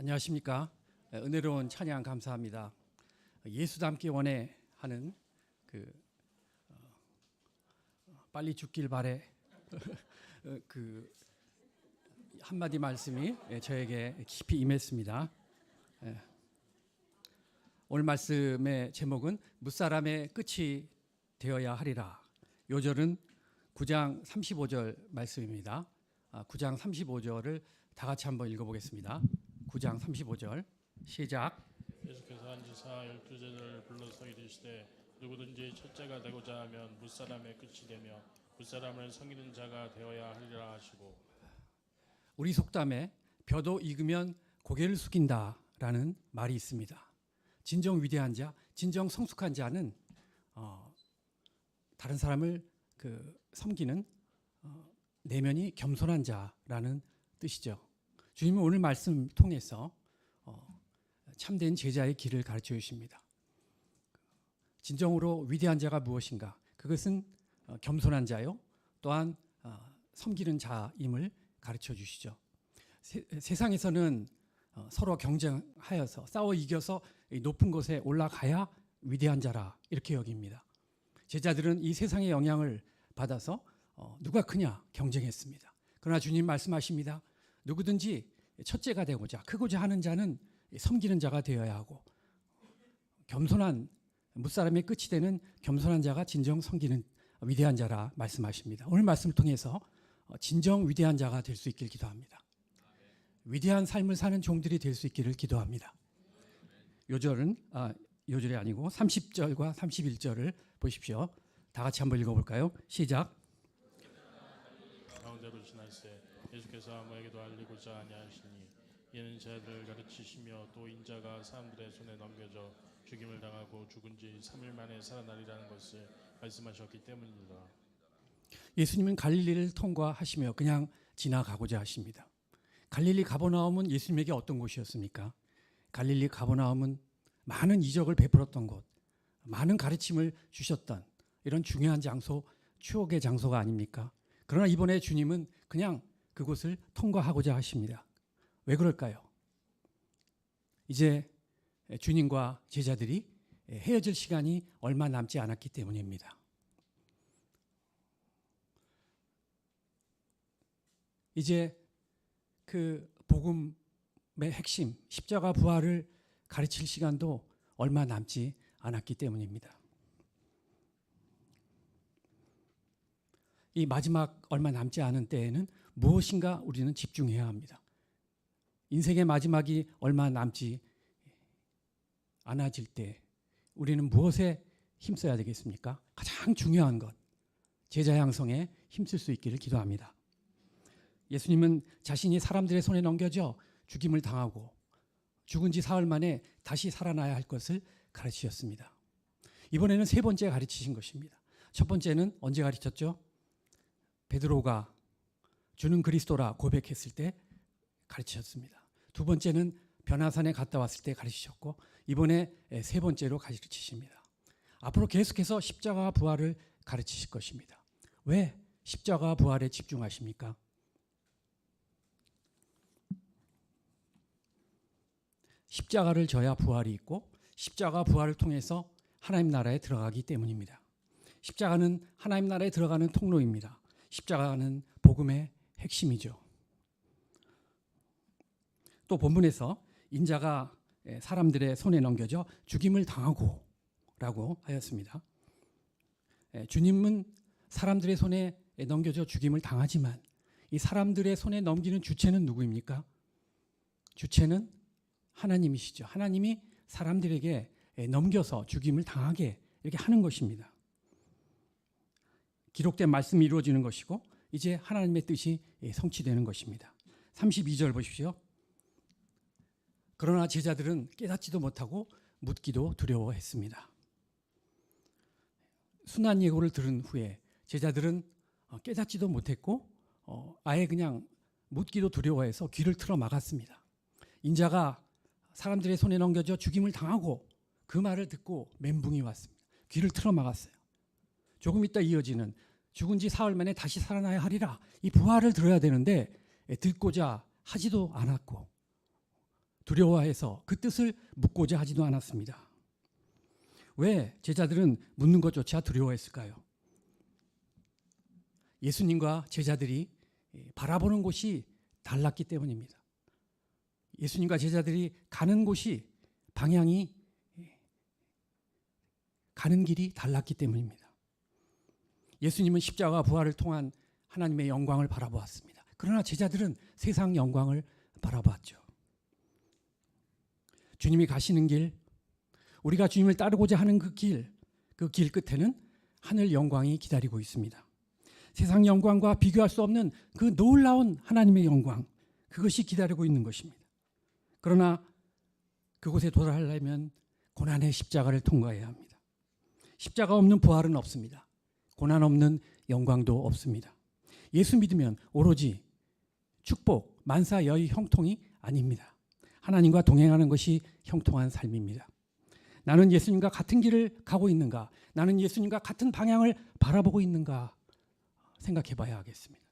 안녕하십니까. 은혜로운 찬양 감사합니다. 예수 닮기 원해 하는 빨리 죽길 바래 그 한마디 말씀이 저에게 깊이 임했습니다. 오늘 말씀의 제목은 무사람의 끝이 되어야 하리라. 요절은 9장 35절 말씀입니다. 9장 35절을 다 같이 한번 읽어보겠습니다. 9장 35절 시작. 예수께서 앉으사 12제자를 불러서 이르시되 누구든지 첫째가 되고자 하면 무사람의 끝이 되며 무사람을 섬기는 자가 되어야 하리라 하시고, 우리 속담에 벼도 익으면 고개를 숙인다라는 말이 있습니다. 진정 위대한 자, 진정 성숙한 자는 다른 사람을 섬기는 내면이 겸손한 자라는 뜻이죠. 주님은 오늘 말씀 통해서 참된 제자의 길을 가르쳐 주십니다. 진정으로 위대한 자가 무엇인가? 그것은 겸손한 자요, 또한 섬기는 자임을 가르쳐 주시죠. 세상에서는 서로 경쟁하여서 싸워 이겨서 높은 곳에 올라가야 위대한 자라 이렇게 여깁니다. 제자들은 이 세상의 영향을 받아서 누가 크냐 경쟁했습니다. 그러나 주님 말씀하십니다. 누구든지 첫째가 되고자 크고자 하는 자는 섬기는 자가 되어야 하고, 겸손한 무사람의 끝이 되는 겸손한 자가 진정 섬기는 위대한 자라 말씀하십니다. 오늘 말씀을 통해서 진정 위대한 자가 될 수 있길 기도합니다. 위대한 삶을 사는 종들이 될 수 있기를 기도합니다. 요절이 아니고 30절과 31절을 보십시오. 다 같이 한번 읽어볼까요? 시작. 가운데로 지날새 예수께서 아무에게도 알리고자 아니하시니 이는 자들을 가르치시며 또 인자가 사람들의 손에 넘겨져 죽임을 당하고 죽은 지 3일 만에 살아나리라는 것을 말씀하셨기 때문이다. 예수님은 갈릴리를 통과하시며 그냥 지나가고자 하십니다. 갈릴리 가버나움은 예수님에게 어떤 곳이었습니까? 갈릴리 가버나움은 많은 이적을 베풀었던 곳, 많은 가르침을 주셨던 이런 중요한 장소, 추억의 장소가 아닙니까? 그러나 이번에 주님은 그냥 그곳을 통과하고자 하십니다. 왜 그럴까요? 이제 주님과 제자들이 헤어질 시간이 얼마 남지 않았기 때문입니다. 이제 그 복음의 핵심, 십자가 부활을 가르칠 시간도 얼마 남지 않았기 때문입니다. 이 마지막 얼마 남지 않은 때에는 무엇인가 우리는 집중해야 합니다. 인생의 마지막이 얼마 남지 않아질 때 우리는 무엇에 힘써야 되겠습니까? 가장 중요한 것, 제자 양성에 힘쓸 수 있기를 기도합니다. 예수님은 자신이 사람들의 손에 넘겨져 죽임을 당하고 죽은 지 사흘 만에 다시 살아나야 할 것을 가르치셨습니다. 이번에는 세 번째 가르치신 것입니다. 첫 번째는 언제 가르쳤죠? 베드로가 주는 그리스도라 고백했을 때 가르치셨습니다. 두 번째는 변화산에 갔다 왔을 때 가르치셨고, 이번에 세 번째로 가르치십니다. 앞으로 계속해서 십자가 부활을 가르치실 것입니다. 왜 십자가 부활에 집중하십니까? 십자가를 져야 부활이 있고, 십자가 부활을 통해서 하나님 나라에 들어가기 때문입니다. 십자가는 하나님 나라에 들어가는 통로입니다. 십자가는 복음의 핵심이죠. 또 본문에서 인자가 사람들의 손에 넘겨져 죽임을 당하고 라고 하였습니다. 주님은 사람들의 손에 넘겨져 죽임을 당하지만 이 사람들의 손에 넘기는 주체는 누구입니까? 주체는 하나님이시죠. 하나님이 사람들에게 넘겨서 죽임을 당하게 이렇게 하는 것입니다. 기록된 말씀이 이루어지는 것이고 이제 하나님의 뜻이 성취되는 것입니다. 32절 보십시오. 그러나 제자들은 깨닫지도 못하고 묻기도 두려워했습니다. 순한 예고를 들은 후에 제자들은 깨닫지도 못했고 아예 그냥 묻기도 두려워해서 귀를 틀어 막았습니다. 인자가 사람들의 손에 넘겨져 죽임을 당하고 그 말을 듣고 멘붕이 왔습니다. 귀를 틀어 막았어요. 조금 있다 이어지는 죽은 지 사흘 만에 다시 살아나야 하리라, 이 부활을 들어야 되는데 듣고자 하지도 않았고 두려워해서 그 뜻을 묻고자 하지도 않았습니다. 왜 제자들은 묻는 것조차 두려워했을까요? 예수님과 제자들이 바라보는 곳이 달랐기 때문입니다. 예수님과 제자들이 가는 곳이 방향이 가는 길이 달랐기 때문입니다. 예수님은 십자가와 부활을 통한 하나님의 영광을 바라보았습니다. 그러나 제자들은 세상 영광을 바라보았죠. 주님이 가시는 길, 우리가 주님을 따르고자 하는 그 길 끝에는 하늘 영광이 기다리고 있습니다. 세상 영광과 비교할 수 없는 그 놀라운 하나님의 영광, 그것이 기다리고 있는 것입니다. 그러나 그곳에 도달하려면 고난의 십자가를 통과해야 합니다. 십자가 없는 부활은 없습니다. 고난 없는 영광도 없습니다. 예수 믿으면 오로지 축복, 만사, 여의, 형통이 아닙니다. 하나님과 동행하는 것이 형통한 삶입니다. 나는 예수님과 같은 길을 가고 있는가? 나는 예수님과 같은 방향을 바라보고 있는가? 생각해 봐야 하겠습니다.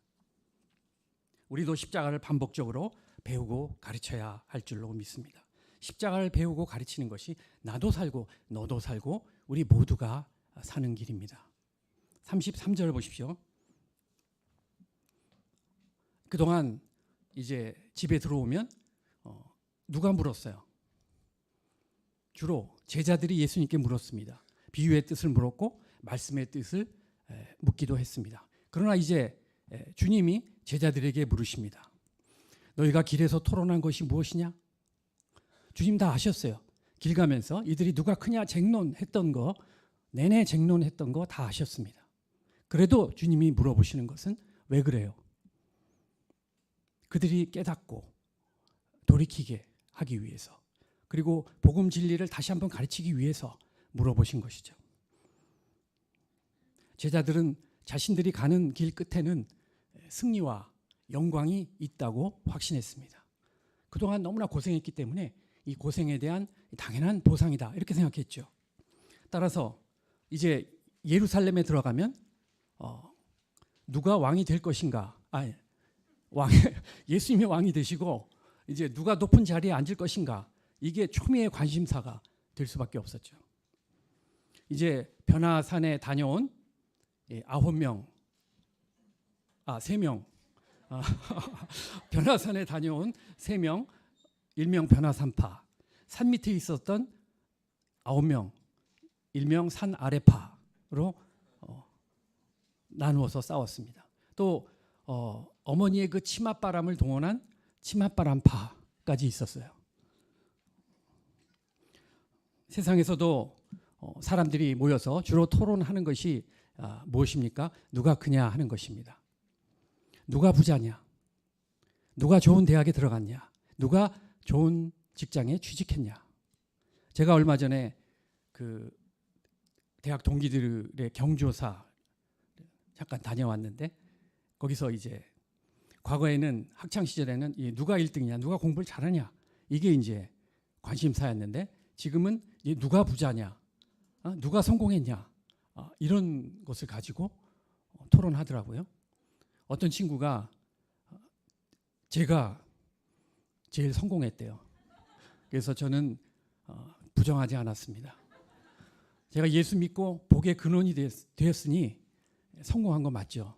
우리도 십자가를 반복적으로 배우고 가르쳐야 할 줄로 믿습니다. 십자가를 배우고 가르치는 것이 나도 살고 너도 살고 우리 모두가 사는 길입니다. 33절 보십시오. 그동안 이제 집에 들어오면 누가 물었어요? 주로 제자들이 예수님께 물었습니다. 비유의 뜻을 물었고 말씀의 뜻을 묻기도 했습니다. 그러나 이제 주님이 제자들에게 물으십니다. 너희가 길에서 토론한 것이 무엇이냐? 주님 다 아셨어요. 길 가면서 이들이 누가 크냐 쟁론했던 거, 내내 쟁론했던 거 다 아셨습니다. 그래도 주님이 물어보시는 것은 왜 그래요? 그들이 깨닫고 돌이키게 하기 위해서, 그리고 복음 진리를 다시 한번 가르치기 위해서 물어보신 것이죠. 제자들은 자신들이 가는 길 끝에는 승리와 영광이 있다고 확신했습니다. 그동안 너무나 고생했기 때문에 이 고생에 대한 당연한 보상이다 이렇게 생각했죠. 따라서 이제 예루살렘에 들어가면 누가 왕이 될 것인가? 예수님이 왕이 되시고 이제 누가 높은 자리에 앉을 것인가? 이게 초미의 관심사가 될 수밖에 없었죠. 이제 변화산에 다녀온 3명, 변화산에 다녀온 3명, 일명 변화산파, 산 밑에 있었던 9명, 일명 산 아래파로 나누어서 싸웠습니다. 또 어머니의 그 치맛바람을 동원한 치맛바람파까지 있었어요. 세상에서도 사람들이 모여서 주로 토론하는 것이 무엇입니까? 누가 크냐 하는 것입니다. 누가 부자냐? 누가 좋은 대학에 들어갔냐? 누가 좋은 직장에 취직했냐? 제가 얼마 전에 그 대학 동기들의 경조사 잠깐 다녀왔는데 거기서 이제 과거에는 학창 시절에는 누가 1등이냐, 누가 공부를 잘하냐 이게 이제 관심사였는데 지금은 누가 부자냐, 누가 성공했냐 이런 것을 가지고 토론하더라고요. 어떤 친구가 제가 제일 성공했대요. 그래서 저는 부정하지 않았습니다. 제가 예수 믿고 복의 근원이 되었으니 성공한 거 맞죠?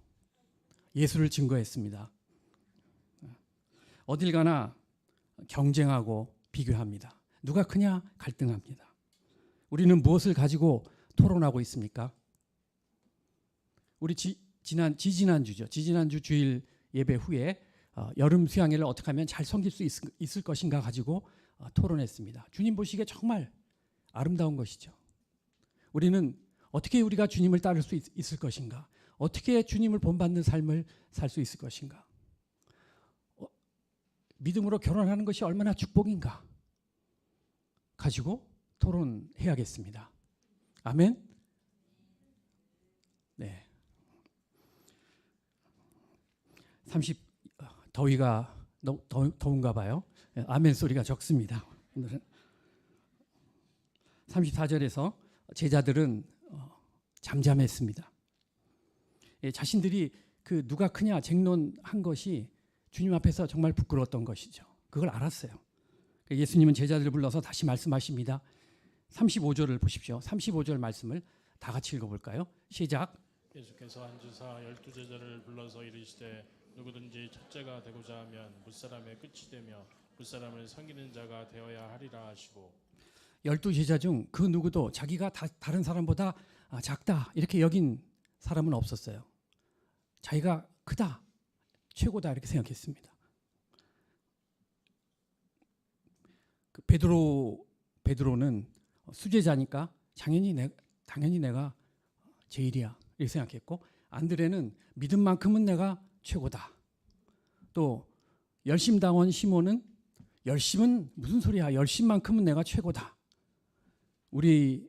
예수를 증거했습니다. 어딜 가나 경쟁하고 비교합니다. 누가 크냐 갈등합니다. 우리는 무엇을 가지고 토론하고 있습니까? 우리 지지난주 주일 예배 후에 여름 수양회를 어떻게 하면 잘 섬길 수 있을 것인가 가지고 토론했습니다. 주님 보시기에 정말 아름다운 것이죠. 우리는 어떻게 우리가 주님을 따를 수 있을 것인가? 어떻게 주님을 본받는 삶을 살 수 있을 것인가? 믿음으로 결혼하는 것이 얼마나 축복인가? 가지고 토론해야겠습니다. 아멘? 네. 더위가 더운가 봐요. 아멘 소리가 적습니다. 오늘은 34절에서 제자들은 잠잠했습니다. 자신들이 그 누가 크냐 쟁론한 것이 주님 앞에서 정말 부끄러웠던 것이죠. 그걸 알았어요. 예수님은 제자들을 불러서 다시 말씀하십니다. 35절을 보십시오. 35절 말씀을 다 같이 읽어볼까요? 시작. 예수께서 앉으사 12제자를 불러서 이르시되 누구든지 첫째가 되고자 하면 무사람의 끝이 되며 무사람을 섬기는 자가 되어야 하리라 하시고 12제자 중 그 누구도 자기가 다른 사람보다 작다 이렇게 여긴 사람은 없었어요. 자기가 크다, 최고다 이렇게 생각했습니다. 그 베드로는 수제자니까 당연히 내가 제일이야 이렇게 생각했고, 안드레는 믿음만큼은 내가 최고다. 또 열심당원 시몬은 열심은 무슨 소리야, 열심만큼은 내가 최고다. 우리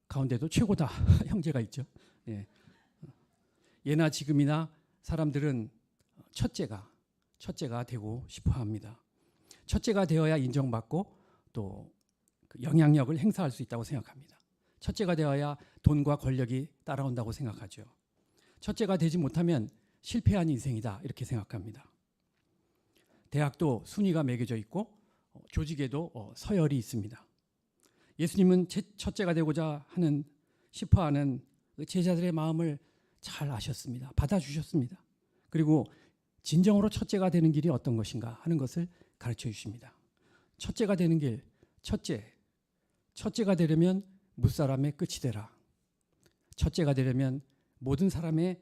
가운데도 최고다 형제가 있죠. 예. 예나 지금이나 사람들은 첫째가 되고 싶어 합니다. 첫째가 되어야 인정받고 또 그 영향력을 행사할 수 있다고 생각합니다. 첫째가 되어야 돈과 권력이 따라온다고 생각하죠. 첫째가 되지 못하면 실패한 인생이다 이렇게 생각합니다. 대학도 순위가 매겨져 있고 조직에도 서열이 있습니다. 예수님은 첫째가 되고자 싶어하는 제자들의 마음을 잘 아셨습니다. 받아주셨습니다. 그리고 진정으로 첫째가 되는 길이 어떤 것인가 하는 것을 가르쳐 주십니다. 첫째가 되는 길, 첫째가 되려면 무사람의 끝이 되라. 첫째가 되려면 모든 사람의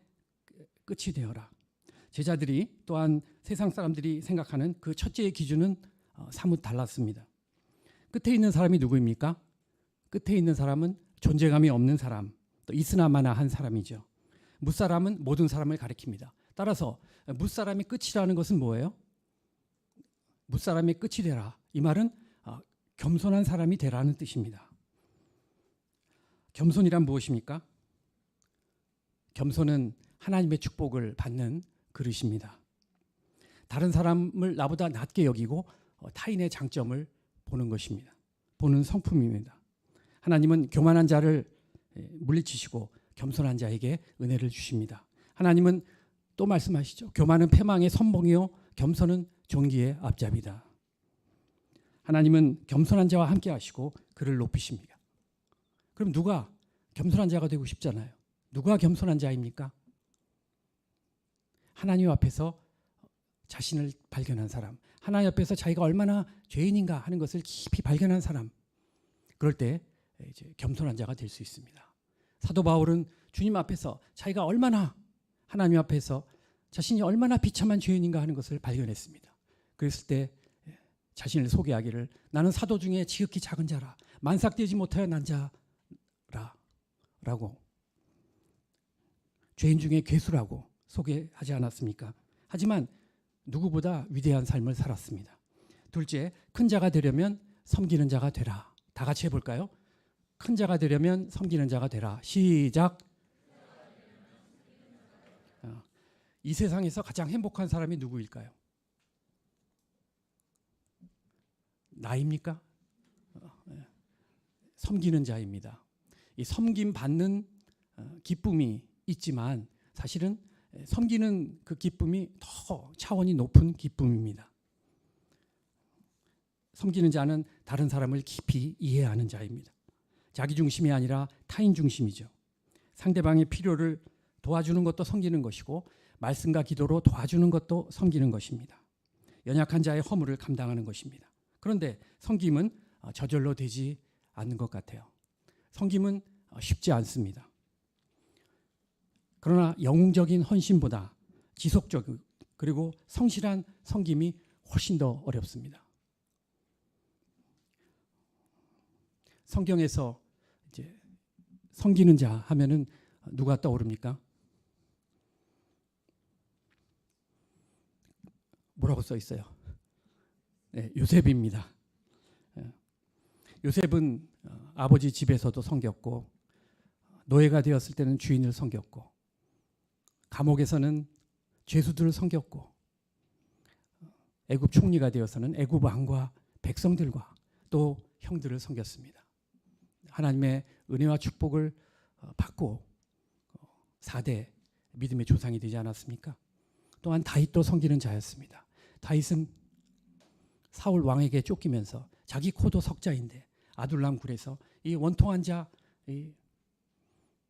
끝이 되어라. 제자들이 또한 세상 사람들이 생각하는 그 첫째의 기준은 사뭇 달랐습니다. 끝에 있는 사람이 누구입니까? 끝에 있는 사람은 존재감이 없는 사람, 또 있으나마나 한 사람이죠. 무사람은 모든 사람을 가리킵니다. 따라서 무사람이 끝이라는 것은 뭐예요? 무사람의 끝이 되라. 이 말은 겸손한 사람이 되라는 뜻입니다. 겸손이란 무엇입니까? 겸손은 하나님의 축복을 받는 그릇입니다. 다른 사람을 나보다 낮게 여기고 타인의 장점을 보는 것입니다. 보는 성품입니다. 하나님은 교만한 자를 물리치시고 겸손한 자에게 은혜를 주십니다. 하나님은 또 말씀하시죠. 교만은 패망의 선봉이요 겸손은 존귀의 앞잡이다. 하나님은 겸손한 자와 함께 하시고 그를 높이십니다. 그럼 누가 겸손한 자가 되고 싶잖아요. 누가 겸손한 자입니까? 하나님 앞에서 자신을 발견한 사람, 하나님 앞에서 자기가 얼마나 죄인인가 하는 것을 깊이 발견한 사람, 그럴 때 이제 겸손한 자가 될 수 있습니다. 사도 바울은 주님 앞에서 자기가 얼마나 하나님 앞에서 자신이 얼마나 비참한 죄인인가 하는 것을 발견했습니다. 그랬을 때 자신을 소개하기를 나는 사도 중에 지극히 작은 자라 만삭되지 못하여 난 자라 라고, 죄인 중에 괴수라고 소개하지 않았습니까? 하지만 누구보다 위대한 삶을 살았습니다. 둘째, 큰 자가 되려면 섬기는 자가 되라. 다 같이 해볼까요? 큰 자가 되려면 섬기는 자가 되라. 시작. 이 세상에서 가장 행복한 사람이 누구일까요? 나입니까? 섬기는 자입니다. 이 섬김 받는 기쁨이 있지만 사실은 섬기는 그 기쁨이 더 차원이 높은 기쁨입니다. 섬기는 자는 다른 사람을 깊이 이해하는 자입니다. 자기 중심이 아니라 타인 중심이죠. 상대방의 필요를 도와주는 것도 섬기는 것이고 말씀과 기도로 도와주는 것도 섬기는 것입니다. 연약한 자의 허물을 감당하는 것입니다. 그런데 섬김은 저절로 되지 않는 것 같아요. 섬김은 쉽지 않습니다. 그러나 영웅적인 헌신보다 지속적 그리고 성실한 섬김이 훨씬 더 어렵습니다. 성경에서 이제 섬기는 자 하면은 누가 떠오릅니까? 뭐라고 써 있어요? 네, 요셉입니다. 요셉은 아버지 집에서도 섬겼고 노예가 되었을 때는 주인을 섬겼고 감옥에서는 죄수들을 섬겼고 애굽 총리가 되어서는 애굽 왕과 백성들과 또 형들을 섬겼습니다. 하나님의 은혜와 축복을 받고 4대 믿음의 조상이 되지 않았습니까? 또한 다윗도 섬기는 자였습니다. 다윗은 사울 왕에게 쫓기면서 자기 코도 석자인데 아둘람 굴에서 이 원통한 자, 이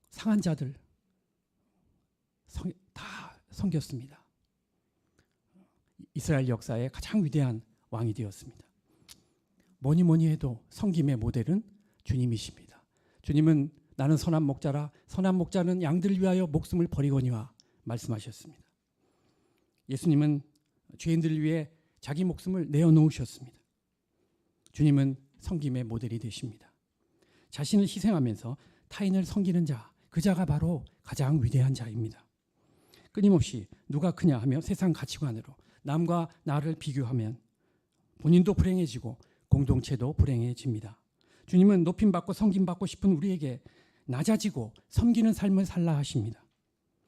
상한 자들 다 섬겼습니다. 이스라엘 역사의 가장 위대한 왕이 되었습니다. 뭐니 해도 섬김의 모델은 주님이십니다. 주님은 나는 선한 목자라 선한 목자는 양들을 위하여 목숨을 버리거니와 말씀하셨습니다. 예수님은 죄인들을 위해 자기 목숨을 내어놓으셨습니다. 주님은 섬김의 모델이 되십니다. 자신을 희생하면서 타인을 섬기는 자, 그 자가 바로 가장 위대한 자입니다. 끊임없이 누가 크냐 하며 세상 가치관으로 남과 나를 비교하면 본인도 불행해지고 공동체도 불행해집니다. 주님은 높임받고 섬김받고 싶은 우리에게 낮아지고 섬기는 삶을 살라 하십니다.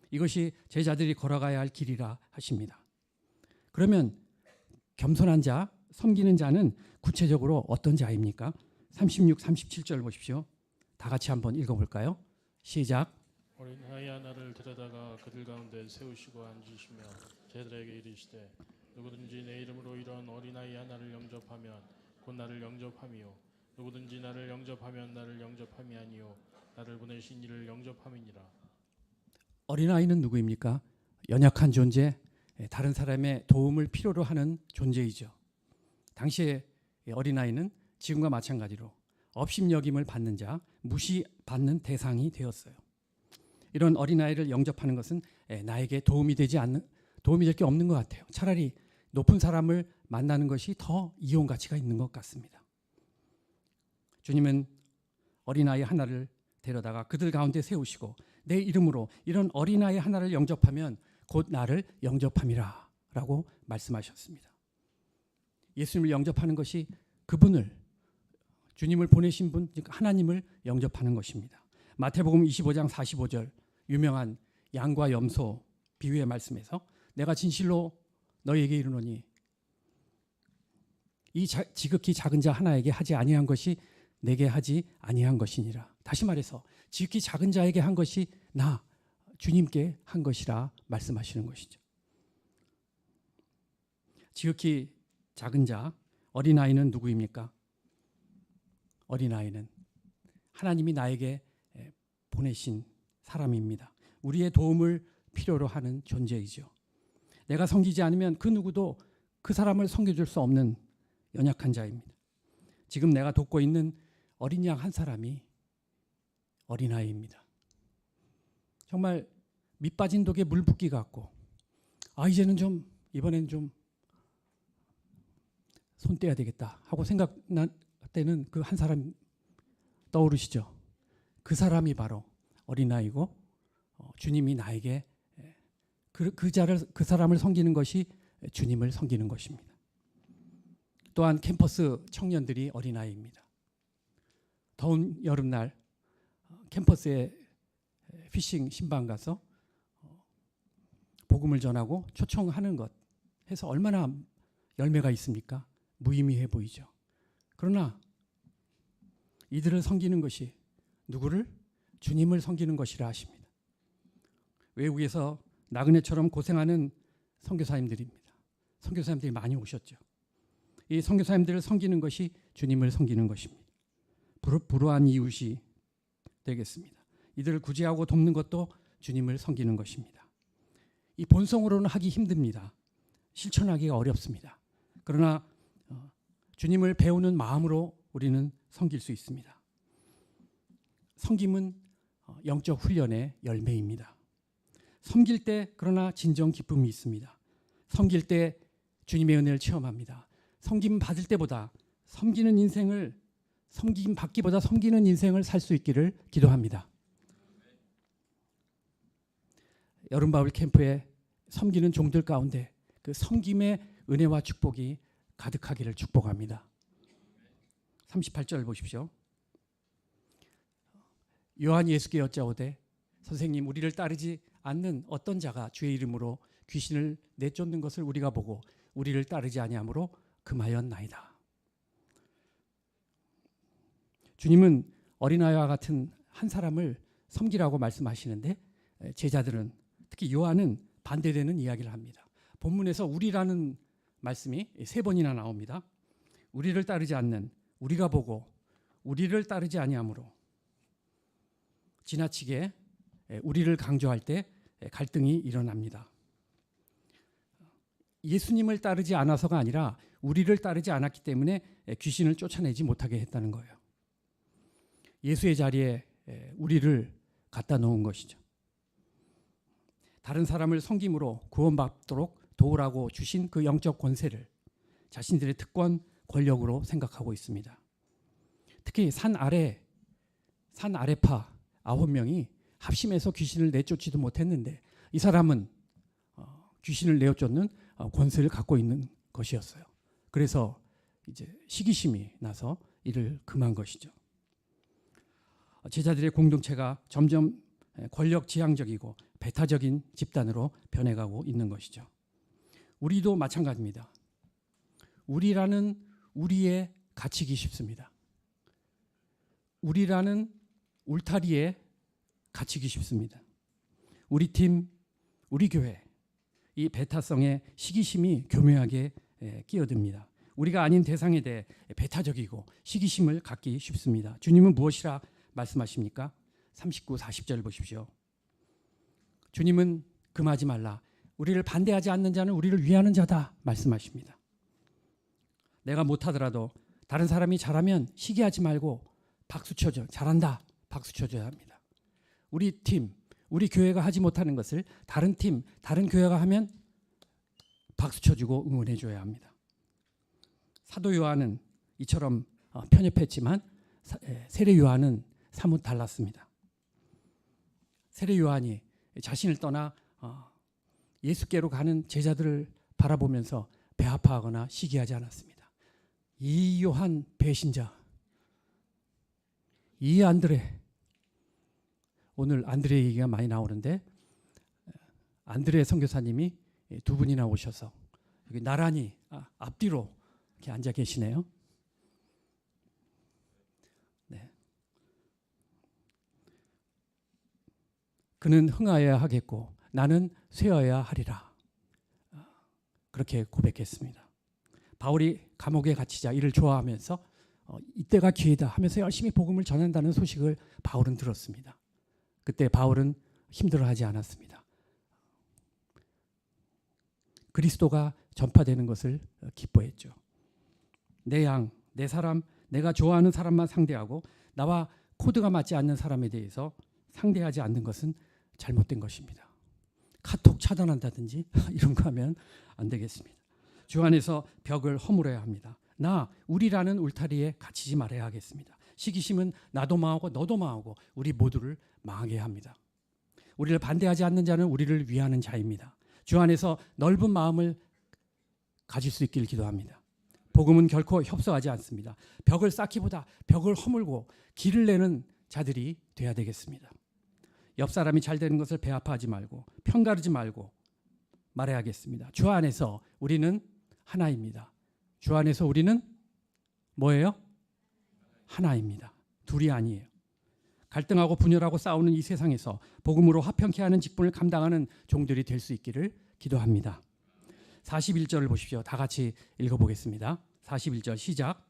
이것이 제자들이 걸어가야 할 길이라 하십니다. 그러면 겸손한 자, 섬기는 자는 구체적으로 어떤 자입니까? 36, 37절 보십시오. 다 같이 한번 읽어볼까요? 시작. 어린아이 하나를 데려다가 그들 가운데 세우시고 앉으시며 제들에게 이르시되 누구든지 내 이름으로 이런 어린아이 하나를 영접하면 곧 나를 영접함이요 누구든지 나를 영접하면 나를 영접함이 아니요 나를 보내신 이를 영접함이니라. 어린아이는 누구입니까? 연약한 존재, 다른 사람의 도움을 필요로 하는 존재이죠. 당시에 어린아이는 지금과 마찬가지로 업신여김을 받는 자, 무시받는 대상이 되었어요. 이런 어린아이를 영접하는 것은 나에게 도움이 될 게 없는 것 같아요. 차라리 높은 사람을 만나는 것이 더 이용 가치가 있는 것 같습니다. 주님은 어린아이 하나를 데려다가 그들 가운데 세우시고 내 이름으로 이런 어린아이 하나를 영접하면 곧 나를 영접함이라 라고 말씀하셨습니다. 예수님을 영접하는 것이 그분을, 주님을 보내신 분, 즉 하나님을 영접하는 것입니다. 마태복음 25장 45절 유명한 양과 염소 비유의 말씀에서 내가 진실로 너희에게 이르노니 이 지극히 작은 자 하나에게 하지 아니한 것이 내게 하지 아니한 것이니라. 다시 말해서 지극히 작은 자에게 한 것이 나 주님께 한 것이라 말씀하시는 것이죠. 지극히 작은 자, 어린아이는 누구입니까? 어린아이는 하나님이 나에게 보내신 사람입니다. 우리의 도움을 필요로 하는 존재이죠. 내가 섬기지 않으면 그 누구도 그 사람을 섬겨줄 수 없는 연약한 자입니다. 지금 내가 돕고 있는 어린 양 한 사람이 어린아이입니다. 정말 밑 빠진 독에 물 붓기 같고 이제는 이번엔 손 떼야 되겠다 하고 생각날 때는 그 한 사람 떠오르시죠? 그 사람이 바로 어린아이고 주님이 나에게 그 사람을 섬기는 것이 주님을 섬기는 것입니다. 또한 캠퍼스 청년들이 어린아이입니다. 더운 여름날 캠퍼스에 피싱 신방 가서 복음을 전하고 초청하는 것 해서 얼마나 열매가 있습니까? 무의미해 보이죠. 그러나 이들을 섬기는 것이 누구를? 주님을 섬기는 것이라 하십니다. 외국에서 나그네처럼 고생하는 선교사님들입니다. 선교사님들이 많이 오셨죠. 이 선교사님들을 섬기는 것이 주님을 섬기는 것입니다. 불우한 이웃이 되겠습니다. 이들을 구제하고 돕는 것도 주님을 섬기는 것입니다. 이 본성으로는 하기 힘듭니다. 실천하기가 어렵습니다. 그러나 주님을 배우는 마음으로 우리는 섬길 수 있습니다. 섬김은 영적 훈련의 열매입니다. 섬길 때 그러나 진정 기쁨이 있습니다. 섬길 때 주님의 은혜를 체험합니다. 섬김 받을 때보다 섬김 받기보다 섬기는 인생을 살 수 있기를 기도합니다. 여름바울 캠프에 섬기는 종들 가운데 그 섬김의 은혜와 축복이 가득하기를 축복합니다. 38절 보십시오. 요한이 예수께 여짜오되 선생님 우리를 따르지 않는 어떤 자가 주의 이름으로 귀신을 내쫓는 것을 우리가 보고 우리를 따르지 아니하므로 금하였나이다. 주님은 어린아이와 같은 한 사람을 섬기라고 말씀하시는데 제자들은 특히 요한은 반대되는 이야기를 합니다. 본문에서 우리라는 말씀이 3번이나 나옵니다. 우리를 따르지 않는 우리가 보고 우리를 따르지 아니하므로 지나치게 우리를 강조할 때 갈등이 일어납니다. 예수님을 따르지 않아서가 아니라 우리를 따르지 않았기 때문에 귀신을 쫓아내지 못하게 했다는 거예요. 예수의 자리에 우리를 갖다 놓은 것이죠. 다른 사람을 섬김으로 구원받도록 도우라고 주신 그 영적 권세를 자신들의 특권, 권력으로 생각하고 있습니다. 특히 산 아래파 9명이 합심해서 귀신을 내쫓지도 못했는데 이 사람은 귀신을 내쫓는 권세를 갖고 있는 것이었어요. 그래서 이제 시기심이 나서 이를 금한 것이죠. 제자들의 공동체가 점점 권력지향적이고 배타적인 집단으로 변해가고 있는 것이죠. 우리도 마찬가지입니다. 우리라는 우리에 갇히기 쉽습니다. 우리라는 울타리에 갇히기 쉽습니다. 우리 팀, 우리 교회, 이 배타성의 시기심이 교묘하게 끼어듭니다. 우리가 아닌 대상에 대해 배타적이고 시기심을 갖기 쉽습니다. 주님은 무엇이라 말씀하십니까? 39, 40절 보십시오. 주님은 금하지 말라. 우리를 반대하지 않는 자는 우리를 위하는 자다 말씀하십니다. 내가 못하더라도 다른 사람이 잘하면 시기하지 말고 박수 쳐줘. 잘한다. 박수 쳐줘야 합니다. 우리 팀, 우리 교회가 하지 못하는 것을 다른 팀, 다른 교회가 하면 박수 쳐주고 응원해줘야 합니다. 사도 요한은 이처럼 편협했지만 세례 요한은 사뭇 달랐습니다. 세례 요한이 자신을 떠나 예수께로 가는 제자들을 바라보면서 배아파하거나 시기하지 않았습니다. 이 요한 배신자, 이 안드레, 오늘 안드레 얘기가 많이 나오는데 안드레 선교사님이 두 분이나 오셔서 여기 나란히 앞뒤로 이렇게 앉아 계시네요. 네. 그는 흥하여야 하겠고 나는 쇠어야 하리라. 그렇게 고백했습니다. 바울이 감옥에 갇히자 이를 좋아하면서 이때가 기회다 하면서 열심히 복음을 전한다는 소식을 바울은 들었습니다. 그때 바울은 힘들어하지 않았습니다. 그리스도가 전파되는 것을 기뻐했죠. 내 양, 내 사람, 내가 좋아하는 사람만 상대하고 나와 코드가 맞지 않는 사람에 대해서 상대하지 않는 것은 잘못된 것입니다. 카톡 차단한다든지 이런 거 하면 안 되겠습니다. 주 안에서 벽을 허물어야 합니다. 우리라는 울타리에 갇히지 말아야 하겠습니다. 시기심은 나도 망하고 너도 망하고 우리 모두를 망하게 합니다. 우리를 반대하지 않는 자는 우리를 위하는 자입니다. 주 안에서 넓은 마음을 가질 수 있기를 기도합니다. 복음은 결코 협소하지 않습니다. 벽을 쌓기보다 벽을 허물고 길을 내는 자들이 돼야 되겠습니다. 옆 사람이 잘 되는 것을 배아파하지 말고 편가르지 말고 말해야겠습니다. 주 안에서 우리는 하나입니다. 주 안에서 우리는 뭐예요? 하나입니다. 둘이 아니에요. 갈등하고 분열하고 싸우는 이 세상에서 복음으로 화평케 하는 직분을 감당하는 종들이 될 수 있기를 기도합니다. 41절을 보십시오. 다 같이 읽어보겠습니다. 41절 시작.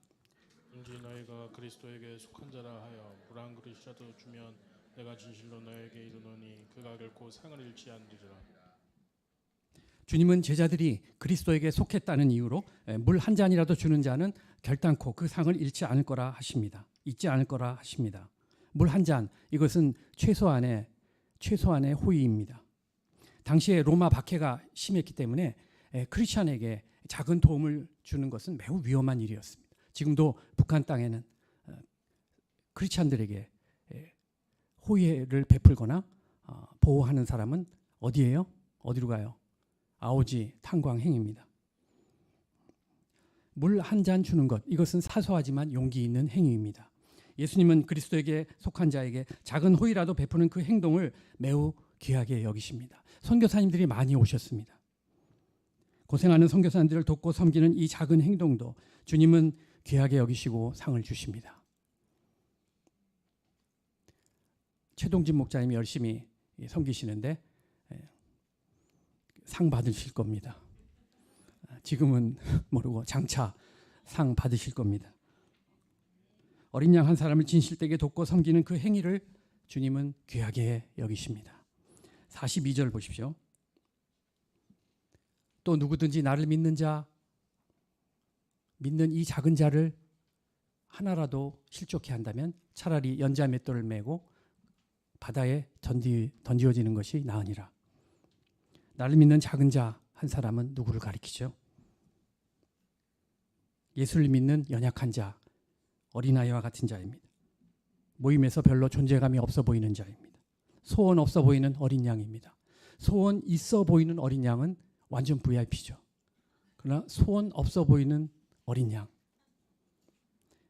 왠지 너희가 그리스도에게 속한 자라 하여 물 한 그릇이라도 주면 내가 진실로 너에게 이르노니 그가 결코 상을 잃지 않으리라. 주님은 제자들이 그리스도에게 속했다는 이유로 물 한 잔이라도 주는 자는 결단코 그 상을 잃지 않을 거라 하십니다. 잊지 않을 거라 하십니다. 물 한 잔, 이것은 최소한의 호의입니다. 당시에 로마 박해가 심했기 때문에 크리스찬에게 작은 도움을 주는 것은 매우 위험한 일이었습니다. 지금도 북한 땅에는 크리스찬들에게 호의를 베풀거나 보호하는 사람은 어디예요? 어디로 가요? 아오지 탄광행입니다. 물 한 잔 주는 것, 이것은 사소하지만 용기 있는 행위입니다. 예수님은 그리스도에게 속한 자에게 작은 호의라도 베푸는 그 행동을 매우 귀하게 여기십니다. 선교사님들이 많이 오셨습니다. 고생하는 선교사님들을 돕고 섬기는 이 작은 행동도 주님은 귀하게 여기시고 상을 주십니다. 최동진 목사님이 열심히 섬기시는데 상 받으실 겁니다. 지금은 모르고 장차 상 받으실 겁니다. 어린 양 한 사람을 진실되게 돕고 섬기는 그 행위를 주님은 귀하게 여기십니다. 42절 보십시오. 또 누구든지 나를 믿는 이 작은 자를 하나라도 실족해 한다면 차라리 연자 맷돌을 메고 바다에 던지어지는 것이 나으니라. 나를 믿는 작은 자 한 사람은 누구를 가리키죠? 예수를 믿는 연약한 자, 어린아이와 같은 자입니다. 모임에서 별로 존재감이 없어 보이는 자입니다. 소원 없어 보이는 어린 양입니다. 소원 있어 보이는 어린 양은 완전 VIP죠. 그러나 소원 없어 보이는 어린 양,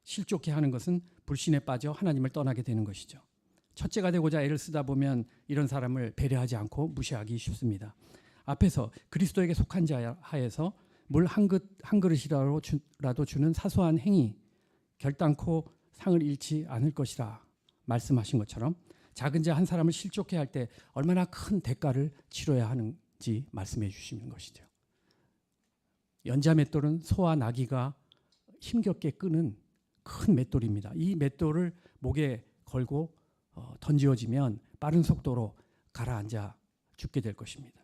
실족해 하는 것은 불신에 빠져 하나님을 떠나게 되는 것이죠. 첫째가 되고자 애를 쓰다 보면 이런 사람을 배려하지 않고 무시하기 쉽습니다. 앞에서 그리스도에게 속한 자 하에서 물 한 그릇이라도 주는 사소한 행위, 결단코 상을 잃지 않을 것이라 말씀하신 것처럼 작은 자 한 사람을 실족해 할 때 얼마나 큰 대가를 치러야 하는지 말씀해 주시는 것이죠. 연자 맷돌은 소와 나귀가 힘겹게 끄는 큰 맷돌입니다. 이 맷돌을 목에 걸고 던지어지면 빠른 속도로 가라앉아 죽게 될 것입니다.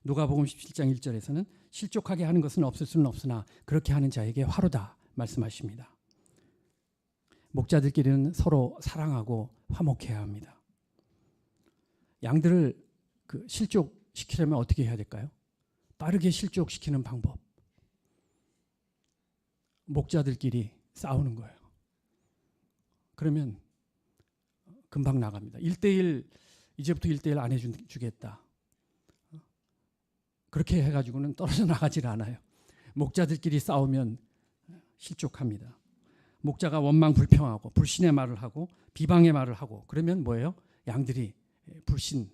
누가복음 17장 1절에서는 실족하게 하는 것은 없을 수는 없으나 그렇게 하는 자에게 화로다 말씀하십니다. 목자들끼리는 서로 사랑하고 화목해야 합니다. 양들을 실족시키려면 어떻게 해야 될까요? 빠르게 실족시키는 방법. 목자들끼리 싸우는 거예요. 그러면 금방 나갑니다. 1대1 이제부터 1대1 안 해주겠다. 그렇게 해가지고는 떨어져 나가질 않아요. 목자들끼리 싸우면 실족합니다. 목자가 원망 불평하고 불신의 말을 하고 비방의 말을 하고 그러면 뭐예요? 양들이 불신이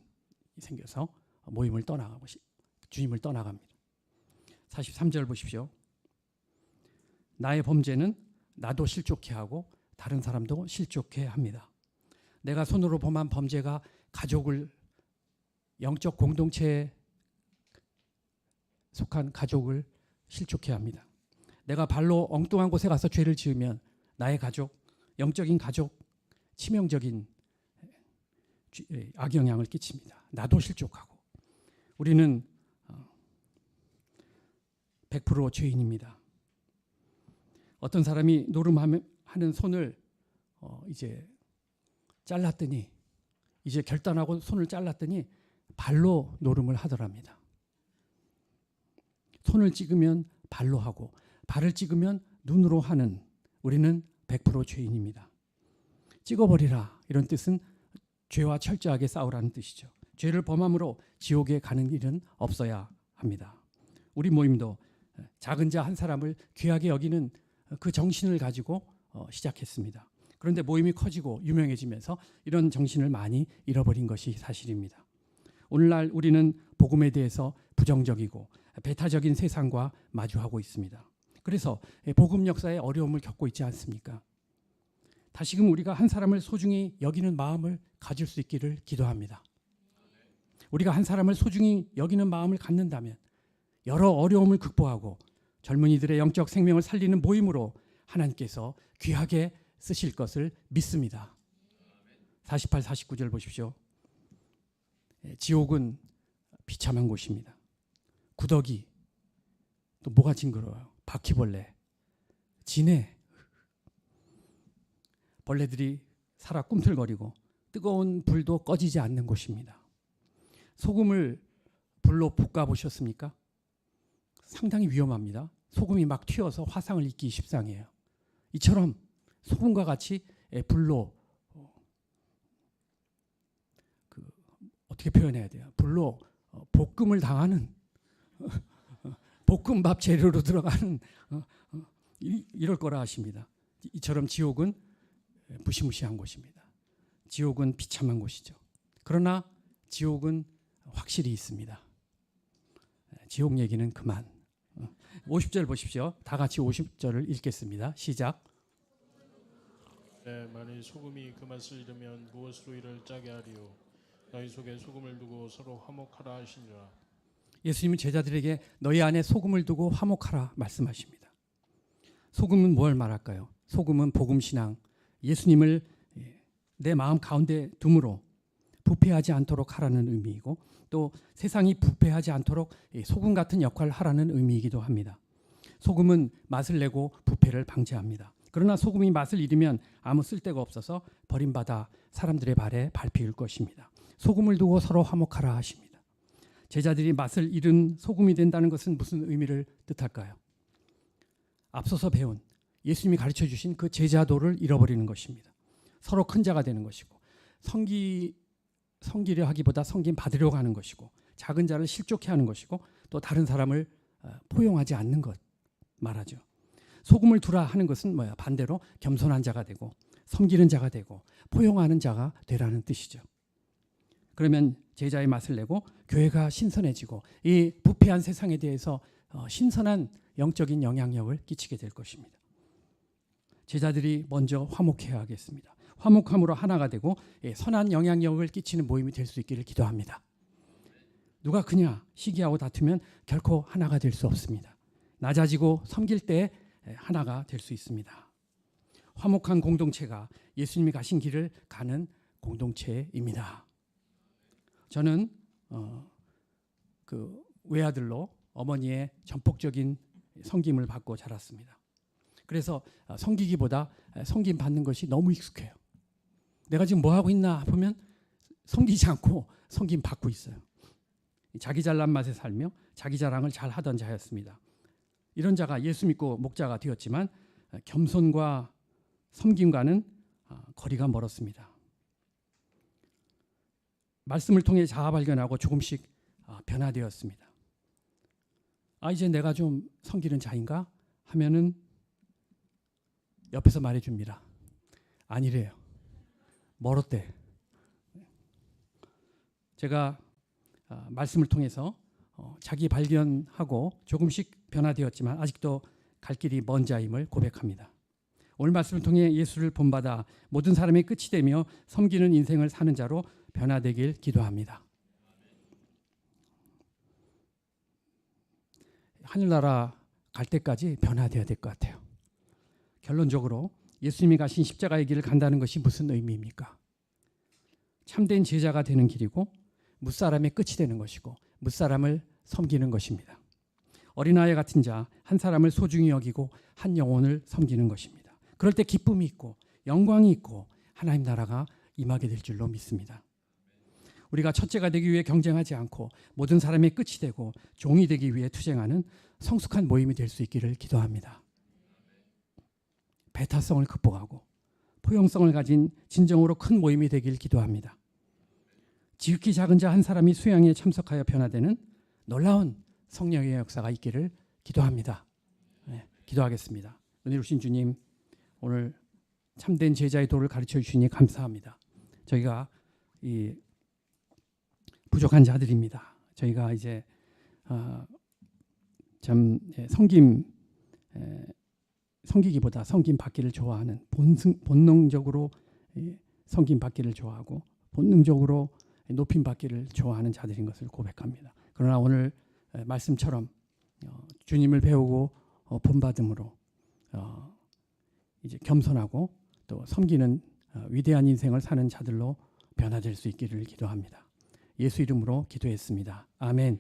생겨서 모임을 떠나가고 주님을 떠나갑니다. 43절 보십시오. 나의 범죄는 나도 실족해 하고 다른 사람도 실족해 합니다. 내가 손으로 범한 범죄가 가족을 영적 공동체에 속한 가족을 실족해 합니다. 내가 발로 엉뚱한 곳에 가서 죄를 지으면 나의 가족, 영적인 가족, 치명적인 악영향을 끼칩니다. 나도 실족하고. 우리는 100% 죄인입니다. 어떤 사람이 노름하는 손을 이제 잘랐더니 이제 결단하고 손을 잘랐더니 발로 노름을 하더랍니다. 손을 찍으면 발로 하고 발을 찍으면 눈으로 하는 우리는 100% 죄인입니다. 찍어버리라 이런 뜻은 죄와 철저하게 싸우라는 뜻이죠. 죄를 범함으로 지옥에 가는 일은 없어야 합니다. 우리 모임도 작은 자 한 사람을 귀하게 여기는 그 정신을 가지고 시작했습니다. 그런데 모임이 커지고 유명해지면서 이런 정신을 많이 잃어버린 것이 사실입니다. 오늘날 우리는 복음에 대해서 부정적이고 배타적인 세상과 마주하고 있습니다. 그래서 복음 역사에 어려움을 겪고 있지 않습니까? 다시금 우리가 한 사람을 소중히 여기는 마음을 가질 수 있기를 기도합니다. 우리가 한 사람을 소중히 여기는 마음을 갖는다면 여러 어려움을 극복하고 젊은이들의 영적 생명을 살리는 모임으로 하나님께서 귀하게 쓰실 것을 믿습니다. 48, 49절 보십시오. 지옥은 비참한 곳입니다. 구더기, 또 뭐가 징그러워요? 바퀴벌레, 진해, 벌레들이 살아 꿈틀거리고 뜨거운 불도 꺼지지 않는 곳입니다. 소금을 불로 볶아 보셨습니까? 상당히 위험합니다. 소금이 막 튀어서 화상을 입기 십상이에요. 이처럼 소금과 같이 불로 어떻게 표현해야 돼요? 불로 볶음을 당하는 볶음밥 재료로 들어가는 이럴 거라 하십니다. 이처럼 지옥은 무시무시한 곳입니다. 지옥은 비참한 곳이죠. 그러나 지옥은 확실히 있습니다. 지옥 얘기는 그만. 50절 보십시오. 다 같이 50절을 읽겠습니다. 시작. 네, 만일 소금이 그 맛을 잃으면 무엇으로 이를 짜게 하리요? 너희 속에 소금을 두고 서로 화목하라 하시니라. 예수님은 제자들에게 너희 안에 소금을 두고 화목하라 말씀하십니다. 소금은 뭘 말할까요? 소금은 복음신앙, 예수님을 내 마음 가운데 둠으로 부패하지 않도록 하라는 의미이고, 또 세상이 부패하지 않도록 소금 같은 역할을 하라는 의미이기도 합니다. 소금은 맛을 내고 부패를 방지합니다. 그러나 소금이 맛을 잃으면 아무 쓸데가 없어서 버림받아 사람들의 발에 밟힐 것입니다. 소금을 두고 서로 화목하라 하십니다. 제자들이 맛을 잃은 소금이 된다는 것은 무슨 의미를 뜻할까요? 앞서서 배운 예수님이 가르쳐 주신 그 제자도를 잃어버리는 것입니다. 서로 큰 자가 되는 것이고, 섬기려 하기보다 섬김 받으려고 하는 것이고, 작은 자를 실족해 하는 것이고, 또 다른 사람을 포용하지 않는 것 말하죠. 소금을 두라 하는 것은 뭐야? 반대로 겸손한 자가 되고 섬기는 자가 되고 포용하는 자가 되라는 뜻이죠. 그러면 제자의 맛을 내고 교회가 신선해지고 이 부패한 세상에 대해서 신선한 영적인 영향력을 끼치게 될 것입니다. 제자들이 먼저 화목해야 하겠습니다. 화목함으로 하나가 되고 선한 영향력을 끼치는 모임이 될 수 있기를 기도합니다. 누가 그냐 시기하고 다투면 결코 하나가 될 수 없습니다. 낮아지고 섬길 때 하나가 될 수 있습니다. 화목한 공동체가 예수님이 가신 길을 가는 공동체입니다. 저는 그 외아들로 어머니의 전폭적인 섬김을 받고 자랐습니다. 그래서 섬기기보다 섬김 받는 것이 너무 익숙해요. 내가 지금 뭐 하고 있나 보면 섬기지 않고 섬김 받고 있어요. 자기 잘난 맛에 살며 자기 자랑을 잘 하던 자였습니다. 이런 자가 예수 믿고 목자가 되었지만 겸손과 섬김과는 거리가 멀었습니다. 말씀을 통해 자아 발견하고 조금씩 변화되었습니다. 이제 내가 좀 섬기는 자인가 하면은 옆에서 말해줍니다. 아니래요. 멀었대. 제가 말씀을 통해서 자기 발견하고 조금씩 변화되었지만 아직도 갈 길이 먼 자임을 고백합니다. 오늘 말씀을 통해 예수를 본받아 모든 사람의 끝이 되며 섬기는 인생을 사는 자로 변화되길 기도합니다. 하늘나라 갈 때까지 변화되어야 될 것 같아요. 결론적으로 예수님이 가신 십자가의 길을 간다는 것이 무슨 의미입니까? 참된 제자가 되는 길이고 무사람의 끝이 되는 것이고 무사람을 섬기는 것입니다. 어린아이 같은 자 한 사람을 소중히 여기고 한 영혼을 섬기는 것입니다. 그럴 때 기쁨이 있고 영광이 있고 하나님 나라가 임하게 될 줄로 믿습니다. 우리가 첫째가 되기 위해 경쟁하지 않고 모든 사람의 끝이 되고 종이 되기 위해 투쟁하는 성숙한 모임이 될 수 있기를 기도합니다. 배타성을 극복하고 포용성을 가진 진정으로 큰 모임이 되길 기도합니다. 지극히 작은 자 한 사람이 수양에 참석하여 변화되는 놀라운 성령의 역사가 있기를 기도합니다. 기도하겠습니다. 은혜로우신 주님, 오늘 참된 제자의 도를 가르쳐 주시니 감사합니다. 저희가 이 부족한 자들입니다. 저희가 이제 참 섬기기보다 섬김 받기를 좋아하는 본능적으로 섬김 받기를 좋아하고 본능적으로 높임 받기를 좋아하는 자들인 것을 고백합니다. 그러나 오늘 말씀처럼 주님을 배우고 본받음으로 이제 겸손하고 또 섬기는 위대한 인생을 사는 자들로 변화될 수 있기를 기도합니다. 예수 이름으로 기도했습니다. 아멘.